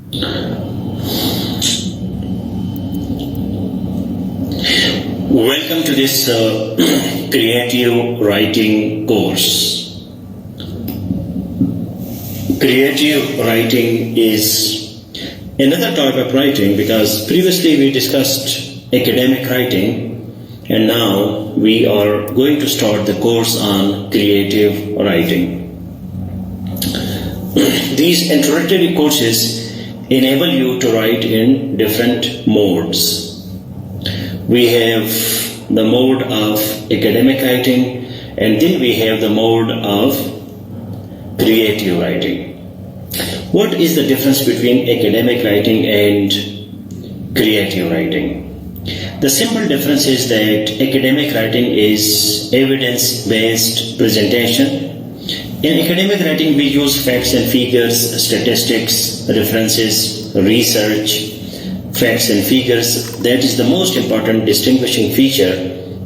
Welcome to this creative writing course. Creative writing is another type of writing because previously we discussed academic writing and now we are going to start the course on creative writing. These introductory courses enable you to write in different modes. We have the mode of academic writing and then we have the mode of creative writing. What is the difference between academic writing and creative writing? The simple difference is that academic writing is evidence-based presentation. In academic writing, we use facts and figures, statistics, references, research, facts and figures. That is the most important distinguishing feature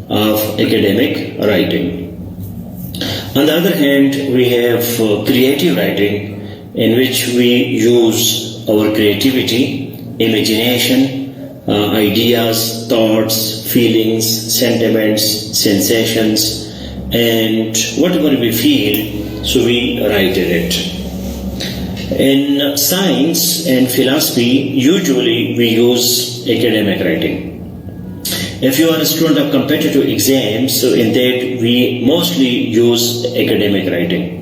of academic writing. On the other hand, we have creative writing in which we use our creativity, imagination, ideas, thoughts, feelings, sentiments, sensations, and whatever we feel, so we write in it. In science and philosophy, usually we use academic writing. If you are a student of competitive exams, so in that we mostly use academic writing.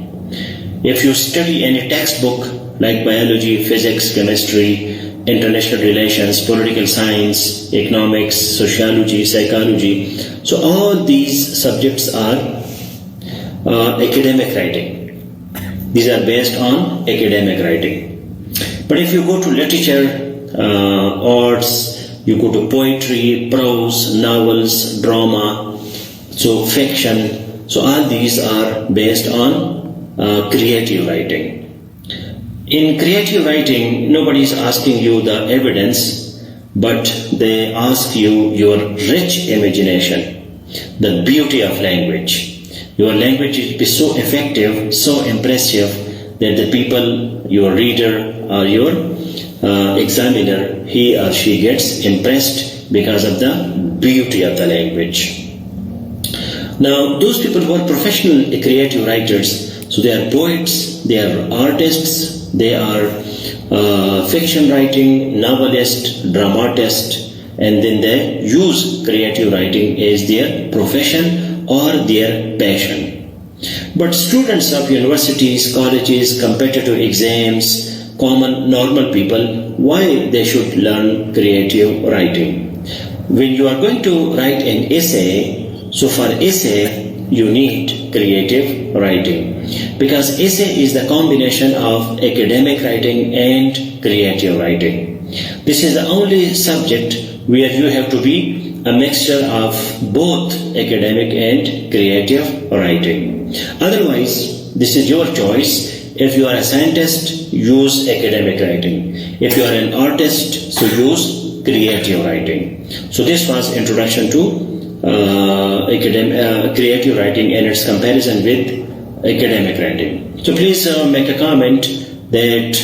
If you study any textbook like biology, physics, chemistry, international relations, political science, economics, sociology, psychology, so all these subjects are academic writing. These are based on academic writing. But if you go to literature, arts, you go to poetry, prose, novels, drama, so fiction, so all these are based on creative writing. In creative writing, nobody is asking you the evidence, but they ask you your rich imagination, the beauty of language. Your language will be so effective, so impressive that the people, your reader or your examiner, he or she gets impressed because of the beauty of the language. Now, those people who are professional creative writers, so they are poets, they are artists, they are fiction writing, novelist, dramatist, and then they use creative writing as their profession or their passion. But students of universities, colleges, competitive exams, common normal people, why they should learn creative writing? When you are going to write an essay, so for essay you need creative writing because essay is the combination of academic writing and creative writing. This is the only subject where you have to be a mixture of both academic and creative writing. Otherwise, this is your choice. If you are a scientist, use academic writing. If you are an artist, so use creative writing. So this was introduction to creative writing and its comparison with academic writing. So please make a comment that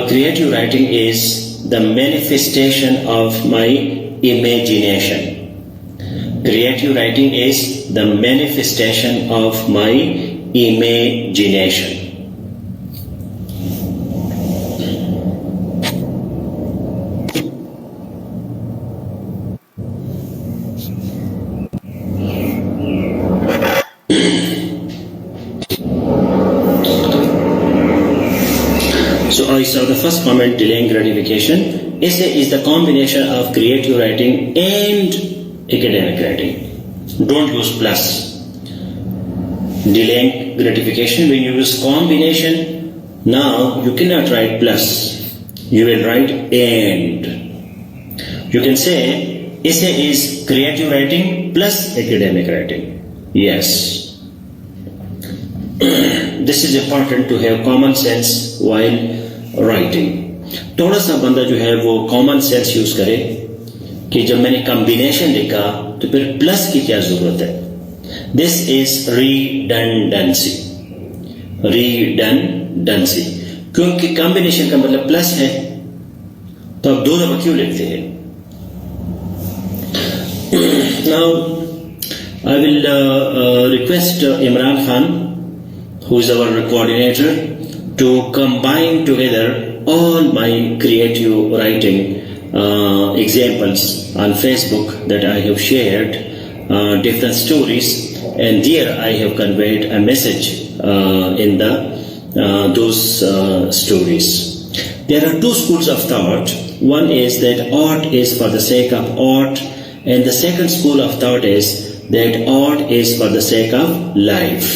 creative writing is the manifestation of my imagination. Creative writing is the manifestation of my imagination. So I saw the first comment, delaying gratification. Essay is the combination of creative writing and academic writing. Don't use plus. Delaying gratification, when you use combination, now you cannot write plus. You will write and. You can say essay is creative writing plus academic writing. Yes. This is important to have common sense while writing. थोड़ा सा बंदा जो है वो common sense use करे कि जब मैंने कॉम्बिनेशन लिखा तो फिर प्लस की क्या जरूरत है. This is redundancy. کیونکہ کمبینیشن کا مطلب پلس ہے، تو آپ 2 دفعہ کیوں لکھتے ہیں؟ Now I will request Imran Khan, who is our coordinator, to combine together all my creative writing examples on Facebook that I have shared, different stories, and there I have conveyed a message in those stories. There are 2 schools of thought. One is that art is for the sake of art, and the second school of thought is that art is for the sake of life.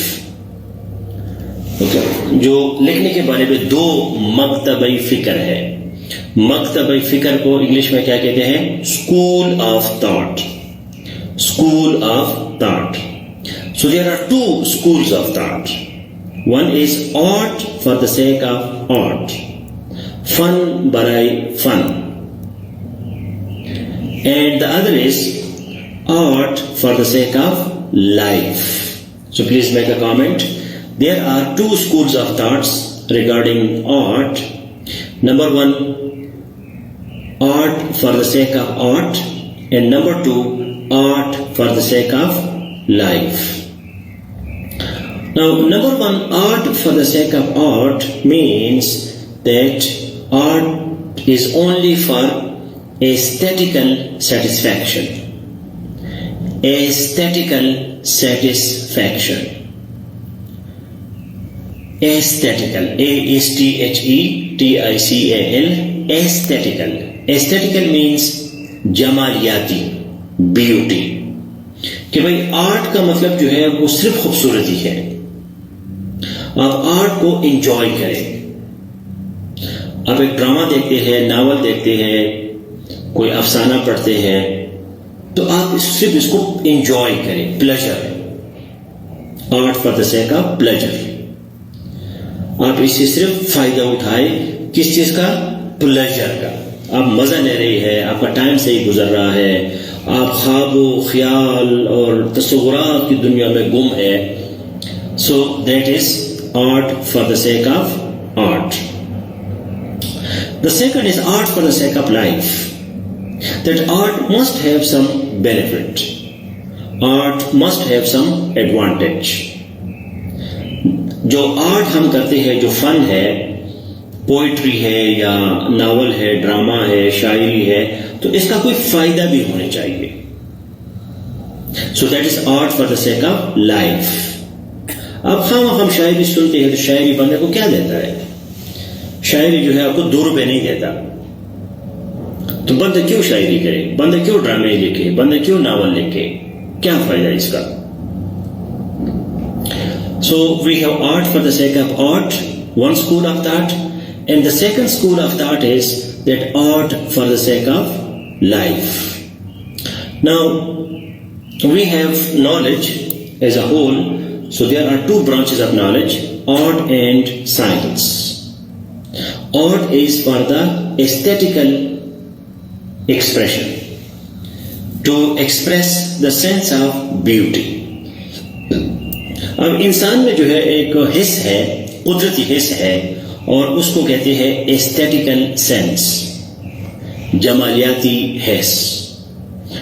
جو لکھنے کے بارے میں 2 مکتبی فکر ہے. مکتبی فکر کو English میں کیا کہتے ہیں؟ School of thought. School of thought. So there are 2 schools of thought. One is art for the sake of art, fun برائے fun, and the other is art for the sake of life. So please make a comment. There are 2 schools of thoughts regarding art. Number 1, art for the sake of art, and number 2, art for the sake of life. Now, number 1, art for the sake of art means that art is only for aesthetical satisfaction. Aesthetical satisfaction. Aesthetical, A-S-T-H-E-T-I-C-A-L, aesthetical. Aesthetical means جمالیاتی, beauty. کہ بھئی art کا مطلب جو ہے وہ صرف خوبصورتی ہے. آپ آرٹ کو انجوائے کریں. آپ ایک ڈرامہ دیکھتے ہیں, ناول دیکھتے ہیں, کوئی افسانہ پڑھتے ہیں, تو آپ صرف اس کو انجوائے کریں. Pleasure, art for the sake of pleasure. آپ اس سے صرف فائدہ اٹھائے. کس چیز کا؟ پلیجر کا. آپ مزہ لے رہی ہے, آپ کا ٹائم صحیح گزر رہا ہے, آپ خواب و خیال اور تصورات کی دنیا میں گم ہے. So that is art for the sake of art. The second is art for the sake of life. That art must have some benefit. Art must have some advantage. جو آرٹ ہم کرتے ہیں, جو فن ہے, پوئٹری ہے یا novel ہے, drama ہے, شاعری ہے, تو اس کا کوئی فائدہ بھی ہونا چاہیے. سو that is art for the sake of life. اب ہم شاعری سنتے ہیں تو شاعری بندے کو کیا دیتا ہے؟ شاعری جو ہے آپ کو 2 روپے نہیں دیتا. تو بندہ کیوں شاعری کرے؟ بندہ کیوں ڈرامے لکھے؟ بندہ کیوں ناول لکھے؟ کیا فائدہ اس کا؟ So we have art for the sake of art, one school of thought, and the second school of thought is that art for the sake of life. Now we have knowledge as a whole, so there are 2 branches of knowledge, art and science. Art is for the aesthetical expression, to express the sense of beauty. اب انسان میں جو ہے ایک حس ہے, قدرتی حس ہے, اور اس کو کہتے ہیں ایسٹیٹیکل سینس, جمالیاتی حس.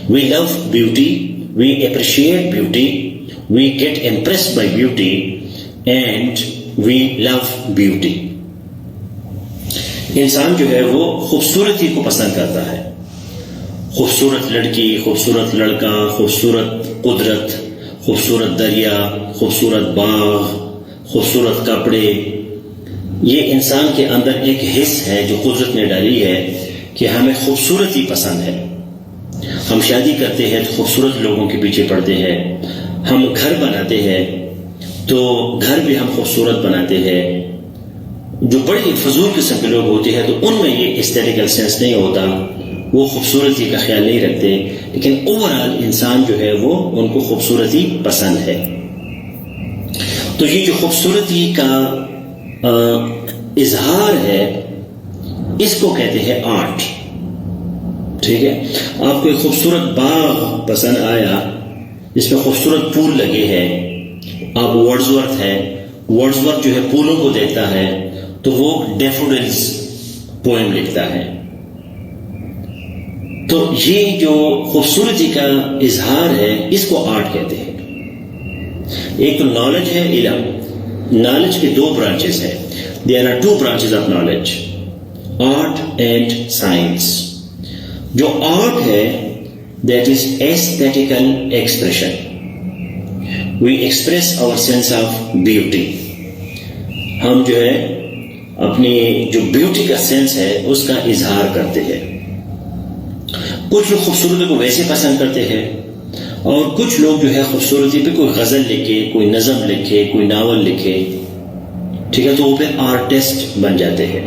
We love beauty, we appreciate beauty, we get impressed by beauty, and we love beauty. انسان جو ہے وہ خوبصورتی کو پسند کرتا ہے. خوبصورت لڑکی, خوبصورت لڑکا, خوبصورت قدرت, خوبصورت دریا, خوبصورت باغ, خوبصورت کپڑے. یہ انسان کے اندر ایک حس ہے جو قدرت نے ڈالی ہے کہ ہمیں خوبصورتی پسند ہے. ہم شادی کرتے ہیں تو خوبصورت لوگوں کے پیچھے پڑتے ہیں. ہم گھر بناتے ہیں تو گھر بھی ہم خوبصورت بناتے ہیں. جو بڑے فضول قسم کے لوگ ہوتے ہیں تو ان میں یہ ایسٹیٹیکل سینس نہیں ہوتا, وہ خوبصورتی کا خیال نہیں رکھتے, لیکن اوورآل انسان جو ہے وہ ان کو خوبصورتی پسند ہے. تو یہ جو خوبصورتی کا اظہار ہے اس کو کہتے ہیں آرٹ. ٹھیک ہے, آپ کو ایک خوبصورت باغ پسند آیا جس میں خوبصورت پھول لگے ہیں. آپ ورڈزورتھ ہے, ورڈزورتھ جو ہے پھولوں کو دیکھتا ہے, تو وہ ڈیفوڈلز پوئم لکھتا ہے. تو یہ جو خوبصورتی کا اظہار ہے اس کو آرٹ کہتے ہیں. ایک تو نالج ہے, علم. نالج کے دو برانچز ہیں. There are two branches of knowledge, art and science. جو آرٹ ہے that is aesthetical expression. We express our sense of beauty. ہم جو ہے اپنی جو بیوٹی کا سینس ہے اس کا اظہار کرتے ہیں. کچھ لوگ خوبصورتی کو ویسے پسند کرتے ہیں, اور کچھ لوگ جو ہے خوبصورتی پہ کوئی غزل لکھے, کوئی نظم لکھے, کوئی ناول لکھے, ٹھیک ہے, تو وہ پھر آرٹسٹ بن جاتے ہیں.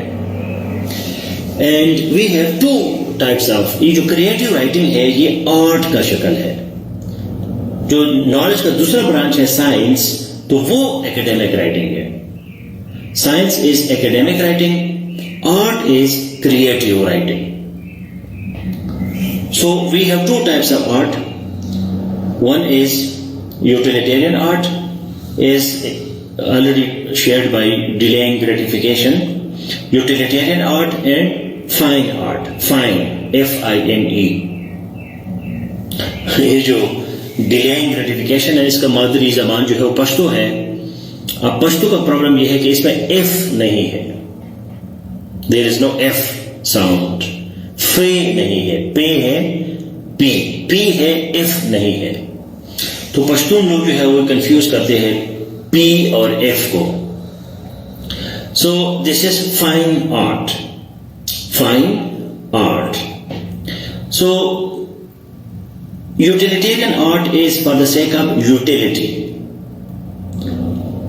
And we have two types of, یہ جو کریٹو رائٹنگ ہے یہ آرٹ کا شکل ہے. جو نالج کا دوسرا برانچ ہے سائنس, تو وہ ایکیڈیمک رائٹنگ ہے. Science is academic writing, art is creative writing. So we have two types of art. One is utilitarian art, is already shared by delaying gratification. Utilitarian art and fine art. Fine, F-I-N-E. یہ جو delaying gratification ہے اس کا مادری زبان جو ہے وہ پشتو ہے. اب پشتو کا پرابلم یہ ہے کہ اس میں F نہیں ہے. There is no F sound. فے نہیں ہے, پے ہے, پی, پی ہے, ایف نہیں ہے. تو پشتون لوگ جو ہے وہ کنفیوز کرتے ہیں پی اور ایف کو. So this is fine art. Fine art. So utilitarian art is for the sake of utility.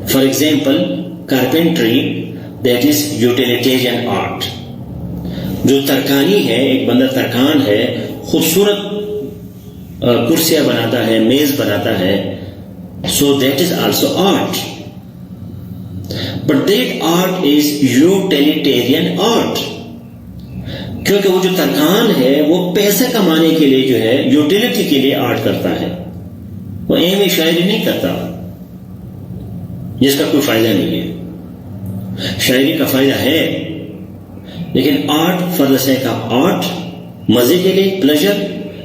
For example carpentry, that is utilitarian art. جو ترکانی ہے, ایک بندہ ترکان ہے, خوبصورت کرسیاں بناتا ہے, میز بناتا ہے, so that is also art. But that art is utilitarian art, کیونکہ وہ جو ترکان ہے وہ پیسے کمانے کے لیے جو ہے یوٹیلیٹی کے لیے آرٹ کرتا ہے. وہ ایم شاعری نہیں کرتا جس کا کوئی فائدہ نہیں ہے. شاعری کا فائدہ ہے, لیکن art for the sake of art, مزے کے لیے, پلیجر,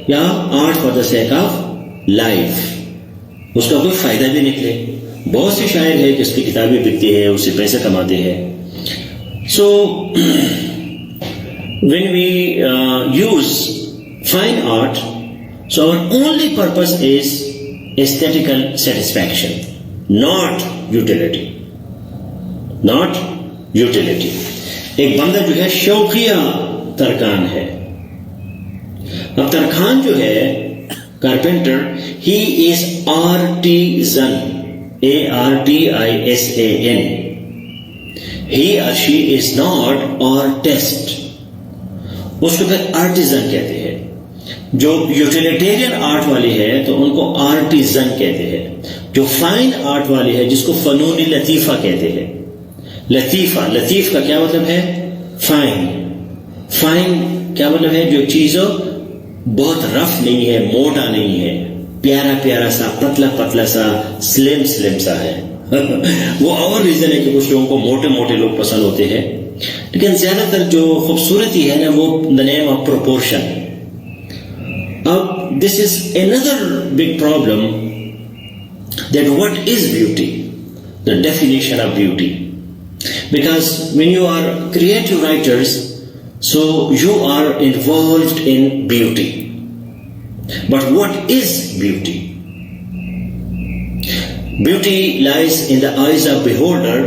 یا art for the sake of life, اس کا کوئی فائدہ بھی نکلے. بہت سے شاعر ہے کہ اس کی کتابیں بکتی ہے, اس سے پیسے کماتے ہیں. So when we use fine art, so our only purpose is aesthetical satisfaction, not utility. Not utility. ایک بندہ جو ہے شوقیہ ترکان ہے. اب ترکان جو ہے کارپینٹر, ہی از آرٹیزن, ARTISAN. ہی اور شی از ناٹ آرٹسٹ. اس کو پھر آرٹیزن کہتے ہیں. جو یوٹیلیٹیرین آرٹ والی ہے تو ان کو آرٹیزن کہتے ہیں. جو فائن آرٹ والی ہے جس کو فنون لطیفہ کہتے ہیں. لطیفہ, لطیف کا کیا مطلب ہے؟ فائن. فائن کیا مطلب ہے؟ جو چیزوں بہت رف نہیں ہے, موٹا نہیں ہے, پیارا پیارا سا, پتلا پتلا سا, سلیم سلیم سا ہے. وہ اور ریزن ہے کہ کچھ لوگوں کو موٹے موٹے لوگ پسند ہوتے ہیں, لیکن زیادہ تر جو خوبصورتی ہے نا وہ دا نیم آف پروپورشن. اب this is another big problem that what is beauty, the definition of beauty. Because when you are creative writers, so you are involved in beauty. But what is beauty? Beauty lies in the eyes of beholder,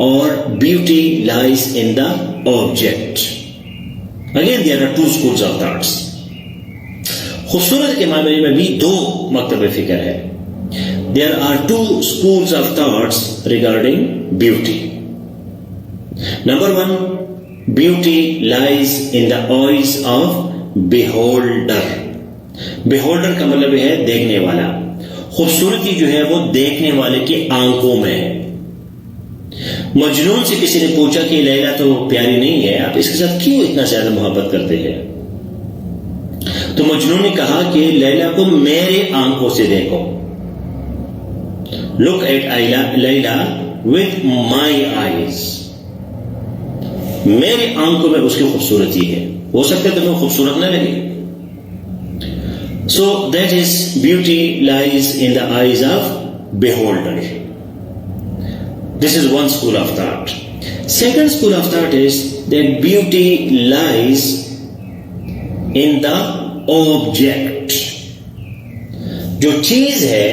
or beauty lies in the object. Again, there are two schools of thoughts. خوبصورت کے معاملے میں بھی دو مکتب فکر ہے. There are two schools of thoughts regarding beauty. Number one, beauty lies in the eyes of beholder. Beholder کا مطلب ہے دیکھنے والا. خوبصورتی جو ہے وہ دیکھنے والے کی آنکھوں میں ہے. مجنون سے کسی نے پوچھا کہ لیلا تو پیاری نہیں ہے, آپ اس کے ساتھ کیوں اتنا زیادہ محبت کرتے ہیں؟ تو مجنون نے کہا کہ لیلا کو میرے آنکھوں سے دیکھو. Look at Layla with my eyes. میری آنکھوں میں اس کی خوبصورتی ہے. ہو سکتا ہے تمہیں خوبصورت نہ لگے. So that is beauty lies in the eyes of beholder. This is one school of thought. Second school of thought is that beauty lies in the object. جو چیز ہے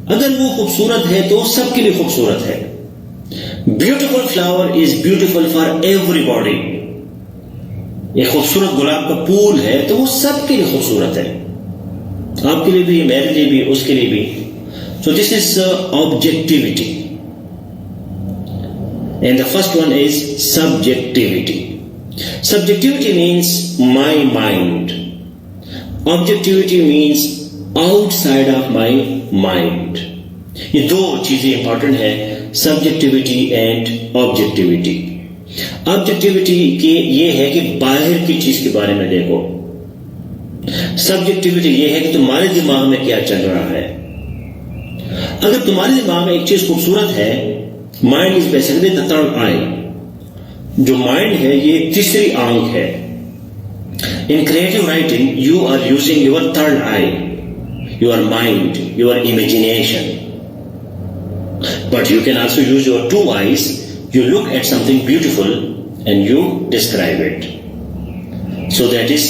اگر وہ خوبصورت ہے تو سب کے لیے خوبصورت ہے. Beautiful flower is beautiful for everybody. ایک خوبصورت گلاب کا پھول ہے تو وہ سب کے لیے خوبصورت ہے, آپ کے لیے بھی, میرے لیے بھی, اس کے لیے بھی. So this is objectivity. And the first one is subjectivity. Subjectivity means my mind. Objectivity means outside of my mind. یہ دو چیزیں امپورٹنٹ ہیں, سبجیکٹیوٹی اینڈ آبجیکٹیوٹی. آبجیکٹیوٹی کی یہ ہے کہ باہر کی چیز کے بارے میں دیکھو. سبجیکٹیوٹی یہ ہے کہ تمہارے دماغ میں کیا چل رہا ہے. اگر تمہارے دماغ میں ایک چیز خوبصورت ہے, mind is basically the third eye. جو مائنڈ ہے یہ تیسری آنکھ ہے. In creative writing you are using your third eye, your mind, your imagination. But you can also use your two eyes. You look at something beautiful and you describe it. So that is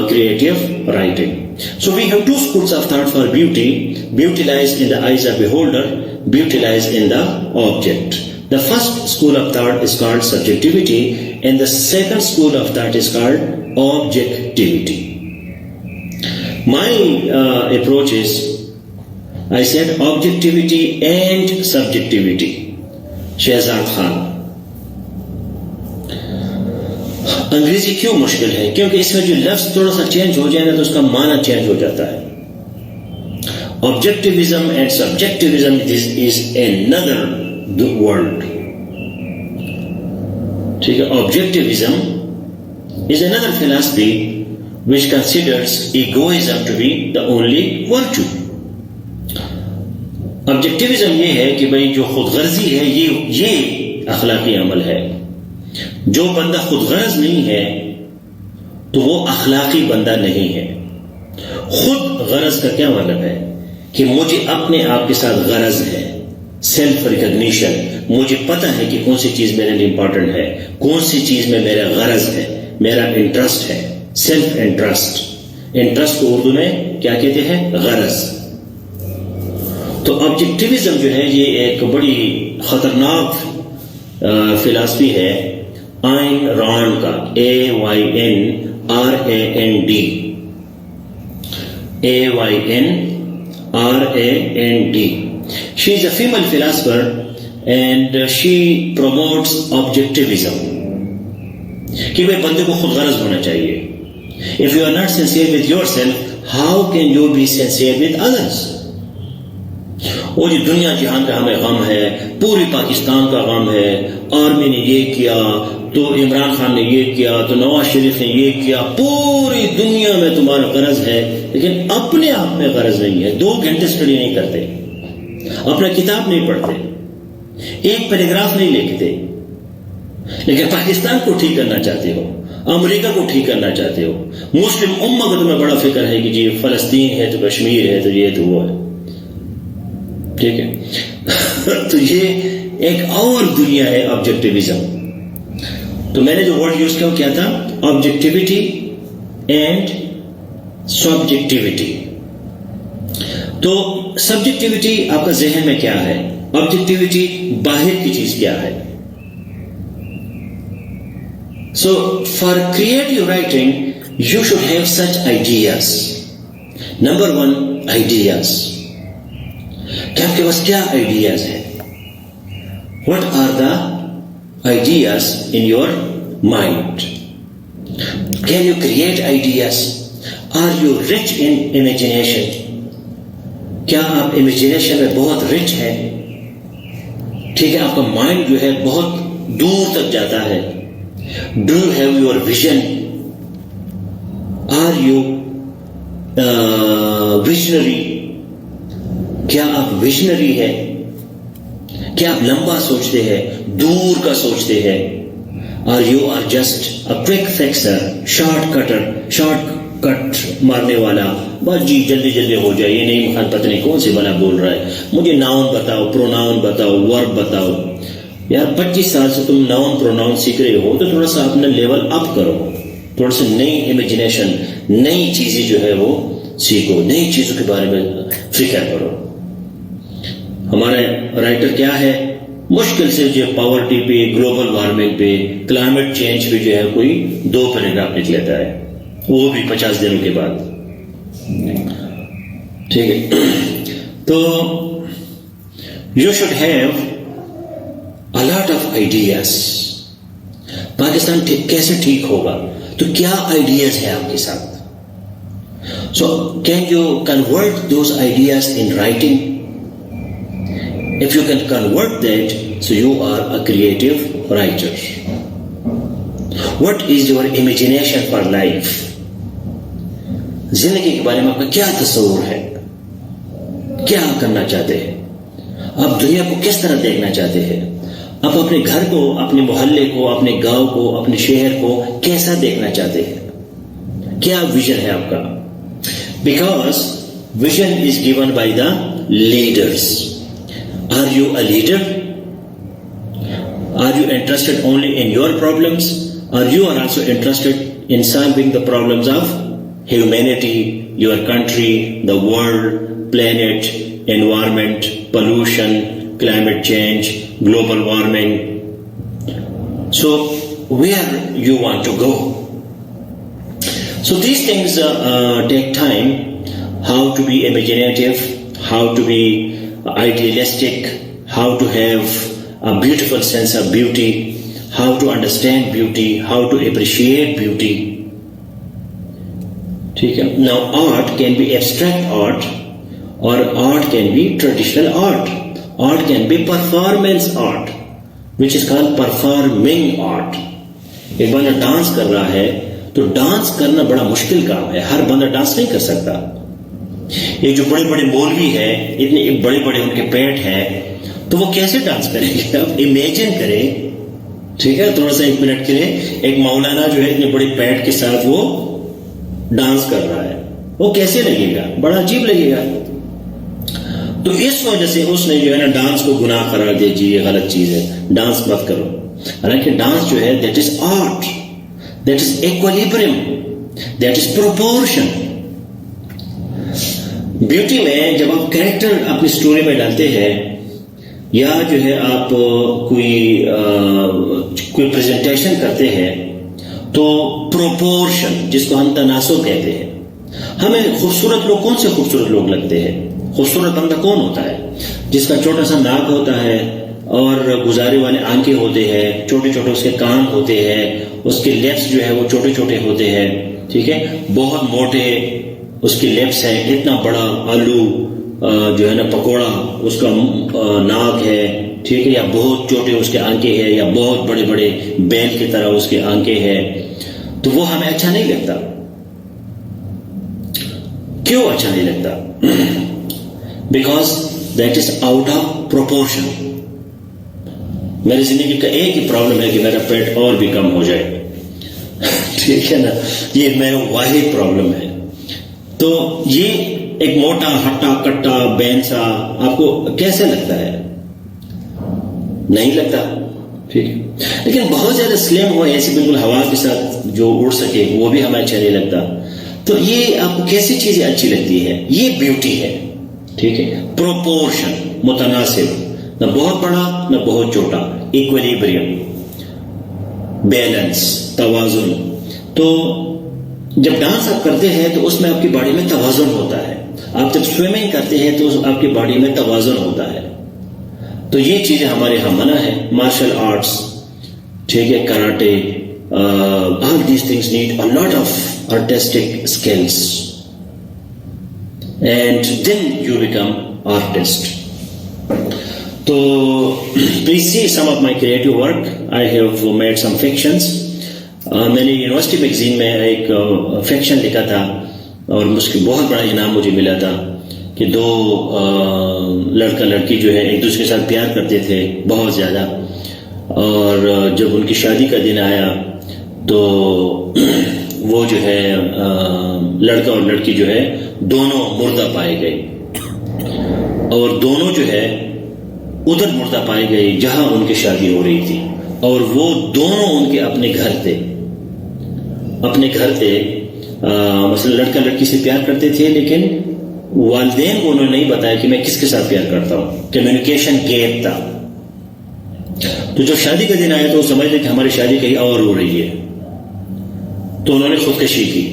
creative writing. So we have two schools of thought for beauty. Beauty lies in the eyes of beholder. Beauty lies in the object. The first school of thought is called subjectivity, and the second school of thought is called objectivity. My approach is, I said objectivity and subjectivity. Shahzad Khan. انگریزی کیوں مشکل ہے؟ کیونکہ اس میں جو لفظ تھوڑا سا چینج ہو جائے نا تو اس کا معنی چینج ہو جاتا ہے. Objectivism and subjectivism, this is another word. ٹھیک ہے. Objectivism is another philosophy which considers egoism to be the only virtue. آبجیکٹیوزم یہ ہے کہ بھائی جو خود غرضی ہے یہ اخلاقی عمل ہے. جو بندہ خود غرض نہیں ہے تو وہ اخلاقی بندہ نہیں ہے. خود غرض کا کیا مطلب ہے کہ مجھے اپنے آپ کے ساتھ غرض ہے, سیلف ریکگنیشن. مجھے پتہ ہے کہ کون سی چیز میرے لیے امپورٹنٹ ہے, کون سی چیز میں میرا غرض ہے, میرا انٹرسٹ ہے. Self interest. انٹرسٹ کو اردو میں کیا کہتے ہیں؟ غرض. تو آبجیکٹیوزم جو ہے یہ ایک بڑی خطرناک فلسفی ہے آئن رانڈ کا. AYNRAND. AYNRAND. She is a female philosopher and she promotes objectivism. کہ بھائی بندے کو خود غرض ہونا چاہیے. If you are not sincere with yourself, how can you be sincere with others? اور یہ دنیا جہان کا ہمیں غم ہے, پوری پاکستان کا غم ہے. آرمی نے یہ کیا تو عمران خان نے یہ کیا تو نواز شریف نے یہ کیا. پوری دنیا میں تمہارا غرض ہے لیکن اپنے آپ میں غرض نہیں ہے. 2 گھنٹے اسٹڈی نہیں کرتے, اپنا کتاب نہیں پڑھتے, ایک پیراگراف نہیں لکھتے, لیکن پاکستان کو ٹھیک کرنا چاہتے ہو, امریکہ کو ٹھیک کرنا چاہتے ہو. مسلم امہ کو تمہیں بڑا فکر ہے کہ جی فلسطین ہے تو کشمیر ہے تو یہ تو وہ ہے. ٹھیک ہے. تو یہ ایک اور دنیا ہے آبجیکٹیوزم. تو میں نے جو ورڈ یوز کیا وہ کیا تھا؟ Objectivity and subjectivity. تو سبجیکٹیوٹی آپ کا ذہن میں کیا ہے, آبجیکٹیوٹی باہر کی چیز کیا ہے. So for creative writing you should have such ideas. Number 1, ideas. کہ آپ کے پاس کیا آئیڈیاز ہیں؟ What are the ideas in your mind? Can you create ideas? Are you rich in imagination? کیا آپ امیجنیشن میں بہت رچ ہیں؟ ٹھیک ہے, آپ کا مائنڈ جو ہے بہت دور تک جاتا ہے. Do you have your vision? Are you visionary? کیا آپ ویژنری ہے؟ کیا آپ لمبا سوچتے ہیں, دور کا سوچتے ہیں, اور you are just a quick fixer, short cut مارنے والا, بس جی جلدی جلدی ہو جائے, یہ نہیں مخان پتہ نہیں کون سی بلا بول رہا ہے, مجھے ناؤن بتاؤ, پروناؤن بتاؤ, ورب بتاؤ. یار 25 سال سے تم ناؤن پروناؤن سیکھ رہے ہو تو تھوڑا سا اپنا لیول اپ کرو, تھوڑا سا نئی امیجنیشن, نئی چیزیں جو ہے وہ سیکھو, نئی چیزوں کے بارے میں فکر کرو. ہمارا رائٹر کیا ہے, مشکل سے جو پاورٹی پہ, گلوبل وارمنگ پہ, کلائمیٹ چینج پہ جو ہے کوئی 2 پیراگراف لکھ لیتا ہے, وہ بھی 50 دنوں کے بعد. ٹھیک ہے, تو you should have a lot of ideas. Pakistan کیسے ٹھیک ہوگا, تو کیا آئیڈیاز ہیں آپ کے ساتھ. So can you convert those ideas in writing? If you can convert that, so you are a creative writer. What is your imagination for life? زندگی کے بارے میں آپ کا کیا تصور ہے, کیا کرنا چاہتے ہیں آپ, دنیا کو کس طرح دیکھنا چاہتے ہیں, آپ اپنے گھر کو, اپنے محلے کو, اپنے گاؤں کو, اپنے شہر کو کیسا دیکھنا چاہتے ہیں, کیا ویژن ہے آپ کا. Because vision is given by the leaders. Are you a leader? Are you interested only in your problems, or you are also interested in solving the problems of humanity, your country, the world, planet, environment, pollution, climate change, global warming? So where you want to go? So these things take time. How to be imaginative, how to be idealistic, how to have a beautiful sense of beauty, how to understand beauty, how to appreciate beauty. Now art can be abstract art, or art can be traditional art. Art can be performance art, which is called performing art. ایک بندہ dance کر رہا ہے تو dance کرنا بڑا مشکل کام ہے, ہر بندہ ڈانس نہیں کر سکتا. یہ جو بڑے بڑے مولوی ہیں, اتنے بڑے بڑے ان کے پیٹ ہیں, تو وہ کیسے ڈانس کریں گے. آپ امیجن کریں, ٹھیک ہے, تھوڑا سا 1 منٹ کے لیے, ایک مولانا جو ہے اتنے بڑے پیٹ کے ساتھ وہ ڈانس کر رہا ہے, وہ کیسے لگے گا, بڑا عجیب لگے گا. تو اس وجہ سے اس نے جو ہے نا ڈانس کو گناہ قرار دے, جی یہ غلط چیز ہے, ڈانس مت کرو. حالانکہ ڈانس جو ہے that is art, that is equilibrium, that is proportion. Beauty میں جب آپ کریکٹر اپنی سٹوری میں ڈالتے ہیں, یا جو ہے آپ کوئی پریزنٹیشن کرتے ہیں, تو پروپورشن, جس کو ہم تناسب کہتے ہیں. ہمیں خوبصورت لوگ, کون سے خوبصورت لوگ لگتے ہیں, خوبصورت بندہ کون ہوتا ہے, جس کا چھوٹا سا ناک ہوتا ہے اور گزارے والے آنکھیں ہوتے ہیں, چھوٹے چھوٹے اس کے کان ہوتے ہیں, اس کے لیپس جو ہے وہ چھوٹے چھوٹے ہوتے ہیں, ٹھیک ہے, بہت موٹے اس کے لیپس ہیں, اتنا بڑا آلو جو ہے نا پکوڑا اس کا ناک ہے, ٹھیک ہے, یا بہت چھوٹے اس کے آنکھیں ہیں, یا بہت بڑے بڑے بیل کی طرح اس کے آنکھیں ہیں, تو وہ ہمیں اچھا نہیں لگتا. کیوں اچھا نہیں لگتا؟ Because that is out of proportion. میری زندگی کا ایک ہی پرابلم ہے کہ میرا پیٹ اور بھی کم ہو جائے, ٹھیک ہے نا, یہ میرا واحد پرابلم ہے. تو یہ ایک موٹا ہٹا کٹا بینسا آپ کو کیسے لگتا ہے؟ نہیں لگتا, ٹھیک. لیکن بہت زیادہ سلیم ہوا, ایسے بالکل ہوا کے ساتھ جو اڑ سکے, وہ بھی ہمیں اچھا نہیں لگتا. تو یہ آپ کو کیسی چیزیں اچھی لگتی ہے؟ یہ بیوٹی ہے, ٹھیک ہے, پروپورشن, متناسب, نہ بہت بڑا نہ بہت چھوٹا, ایکولیبریم, بیلنس, توازن. تو جب ڈانس آپ کرتے ہیں تو اس میں آپ کی باڈی میں توازن ہوتا ہے. آپ جب سوئمنگ کرتے ہیں تو آپ کی باڈی میں توازن ہوتا ہے. تو یہ چیزیں ہمارے یہاں منع ہے. مارشل آرٹس, ٹھیک ہے, karate, all these things need a lot of artistic skills, and then you become artist. So please see some of my creative work. I have made some fictions. میں نے یونیورسٹی میگزین میں ایک fiction لکھا تھا اور اس کی بہت بڑا انعام مجھے ملا تھا. کہ دو لڑکا لڑکی جو ہے ایک دوسرے کے ساتھ پیار کرتے تھے بہت زیادہ، اور جب ان کی شادی کا دن آیا تو وہ جو ہے لڑکا اور لڑکی جو ہے دونوں مردہ پائے گئے، اور دونوں جو ہے ادھر مردہ پائے گئے جہاں ان کی شادی ہو رہی تھی، اور وہ دونوں ان کے اپنے گھر تھے، مثلا لڑکا لڑکی سے پیار کرتے تھے لیکن والدین کو انہوں نے نہیں بتایا کہ میں کس کے ساتھ پیار کرتا ہوں، کمیونیکیشن گیپ تھا۔ تو جب شادی کا دن آیا تو وہ سمجھ لے کہ ہماری شادی کہیں اور ہو رہی ہے، تو انہوں نے خودکشی کی،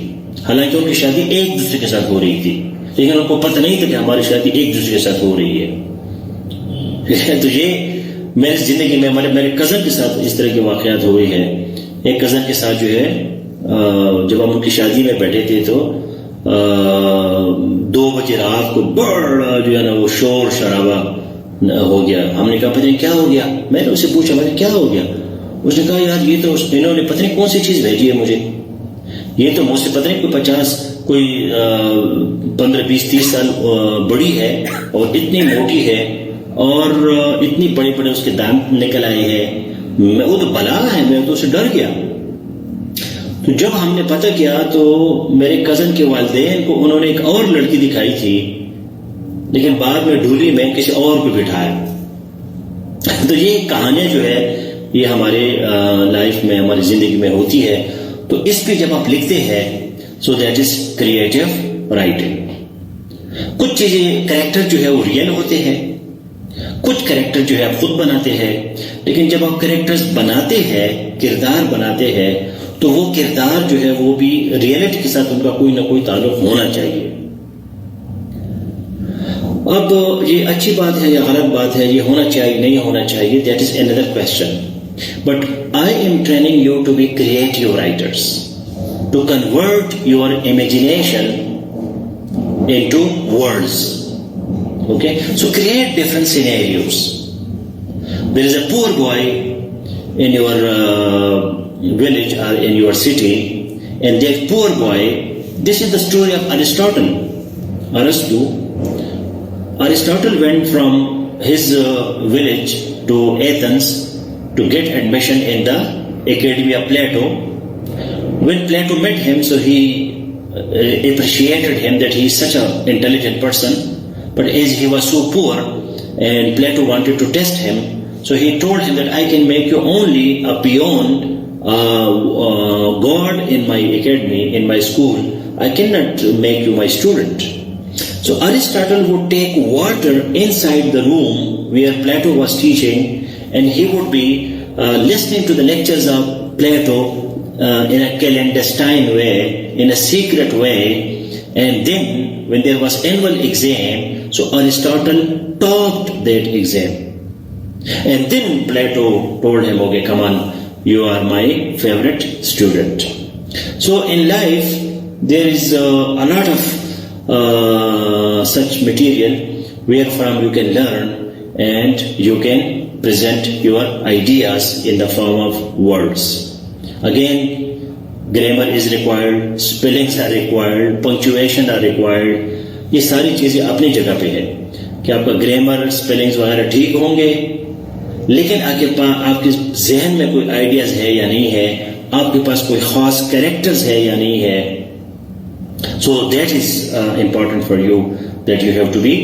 حالانکہ ان کی شادی ایک دوسرے کے ساتھ ہو رہی تھی، لیکن ان کو پتہ نہیں تھا کہ ہماری شادی ایک دوسرے کے ساتھ ہو رہی ہے۔ تو یہ میری زندگی میں میرے کزن کے ساتھ اس طرح کے واقعات ہوئے ہیں۔ ایک کزن کے ساتھ جو ہے جب ہم ان کی شادی میں بیٹھے تھے تو 2 بجے رات کو بڑا جو ہے نا وہ شور شرابہ ہو گیا۔ ہم نے کہا پتہ نہیں کیا ہو گیا، میں نے اسے پوچھا میں نے کیا ہو گیا، اس نے کہا یار یہ تو انہوں نے پتہ نہیں کون سی چیز بھیجی ہے مجھے، یہ تو مجھ سے پتہ نہیں کوئی 50 کوئی 15 20 30 سال بڑی ہے اور اتنی موٹی ہے اور اتنی بڑے بڑے اس کے دانت نکل آئے ہیں، وہ تو بلا ہے، میں تو اسے ڈر گیا۔ تو جب ہم نے پتہ کیا تو میرے کزن کے والدین کو انہوں نے ایک اور لڑکی دکھائی تھی، لیکن بعد میں ڈھولی میں کسی اور کو بٹھایا۔ تو یہ کہانیاں جو ہے یہ ہمارے لائف میں ہماری زندگی میں ہوتی ہے، تو اس پہ جب آپ لکھتے ہیں سو دیٹ از کریٹو رائٹنگ۔ کچھ چیزیں کریکٹر جو ہے وہ ریئل ہوتے ہیں، کچھ کریکٹر جو ہے آپ خود بناتے ہیں، لیکن جب آپ کریکٹرز بناتے ہیں، کردار بناتے ہیں، تو وہ کردار جو ہے وہ بھی ریئلٹی کے ساتھ ان کا کوئی نہ کوئی تعلق ہونا چاہیے۔ اب یہ اچھی بات ہے یا غلط بات ہے، یہ ہونا چاہیے نہیں ہونا چاہیے، that is another question, but I am training you to be creative writers, to convert your imagination into words. Okay, so create different scenarios. There is a poor boy in your village or in your city, and that poor boy, this is the story of Aristotle. Aristotle went from his village to Athens to get admission in the Academy of Plato. When Plato met him, so he appreciated him that he is such an intelligent person. But as he was so poor and Plato wanted to test him, so he told him that I can make you only a peon, god in my academy, in my school. I cannot make you my student. So Aristotle would take water inside the room where Plato was teaching, and he would be listening to the lectures of Plato in a clandestine way, in a secret way. And then when there was annual exam, so Aristotle topped that exam. And then Plato told him, okay, come on, you are my favorite student. So in life, there is a lot of such material wherefrom you can learn and you can present your ideas in the form of words. Again, grammar is required, spellings are required, punctuation are required. یہ ساری چیزیں اپنی جگہ پہ ہے کہ آپ کا گرامر اسپیلنگز وغیرہ ٹھیک ہوں گے، لیکن آپ کے ذہن میں کوئی آئیڈیاز ہے یا نہیں ہے، آپ کے پاس کوئی خاص کریکٹرز ہے یا نہیں ہے. So that is important for you that you have to be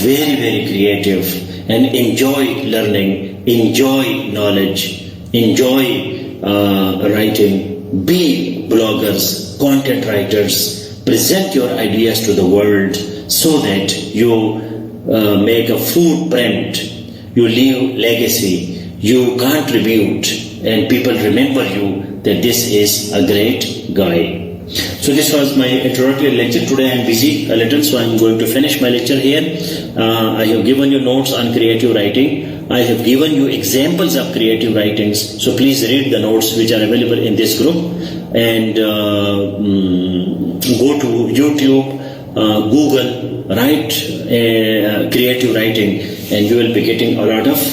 very very creative and enjoy learning, enjoy knowledge, enjoy writing. Be bloggers, content writers, present your ideas to the world so that you make a footprint, you leave legacy, you contribute, and people remember you that this is a great guy. So this was my introductory lecture. Today I am busy a little, so I am going to finish my lecture here. I have given you notes on creative writing. I have given you examples of creative writings, so please read the notes which are available in this group, and go to YouTube, Google, write creative writing, and you will be getting a lot of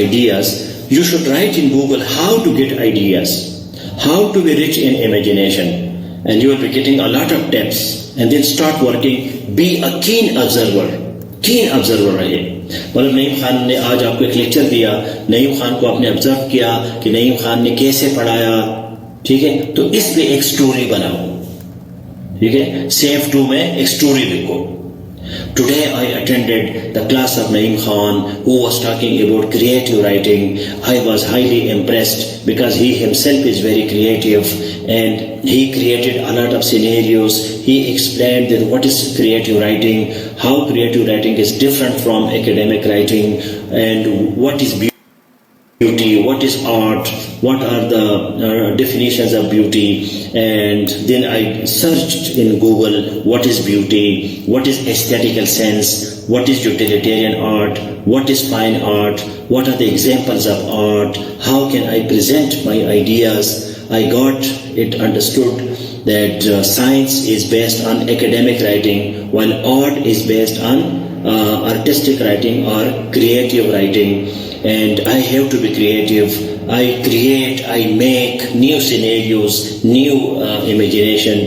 ideas. You should write in Google how to get ideas, how to be rich in imagination, and you will be getting a lot of tips. and then start working. Be a keen observer रहे. मतलब नईम खान ने आज आपको एक lecture दिया, नईम खान को आपने observe किया कि नईम खान ने कैसे पढ़ाया, ठीक है, तो इस पे एक स्टोरी बनाओ, ठीक है. सेफ 2 में एक स्टोरी लिखो. Today I attended the class of Naeem Khan, who was talking about creative writing. I was highly impressed because he himself is very creative and he created a lot of scenarios. He explained that what is creative writing, how creative writing is different from academic writing, and what is beauty, what is art, what are the definitions of beauty. And then I searched in Google what is beauty, what is aesthetical sense, what is utilitarian art, what is fine art, what are the examples of art, how can I present my ideas. I got it understood that science is based on academic writing while art is based on artistic writing or creative writing. And I have to be creative. I create, I make new scenarios, new imagination.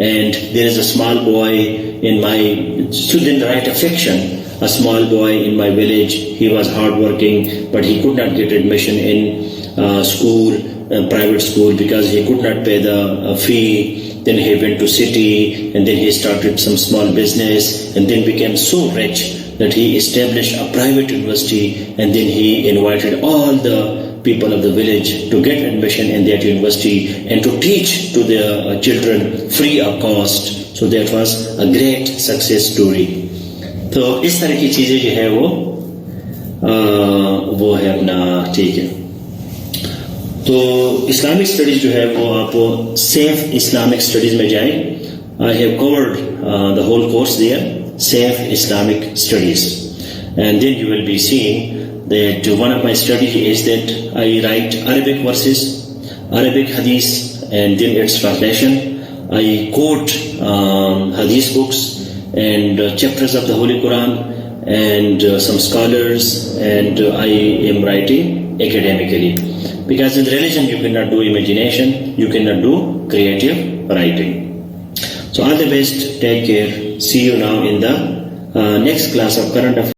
And there is a small boy in my student write a fiction. A small boy in my village, he was hardworking, but he could not get admission in school, private school, because he could not pay the fee. Then he went to city, and then he started some small business, and then became so rich that he established a private university, and then he invited all the people of the village to get admission in that university and to teach to their children free of cost. So that was a great success story. तो इस तरह की चीजें जो है वो है अपना, ठीक है. तो इस्लामिक स्टडीज जो है वो आप सेफ इस्लामिक स्टडीज में जाएं. I have covered the whole course there, Safe Islamic Studies, and then you will be seeing that one of my strategy is that I write Arabic verses, Arabic hadith, and then its translation. I quote hadith books and chapters of the Holy Quran and some scholars, and I am writing academically, because in religion you cannot do imagination, you cannot do creative writing. So all the best, take care, see you now in the next class of current affairs.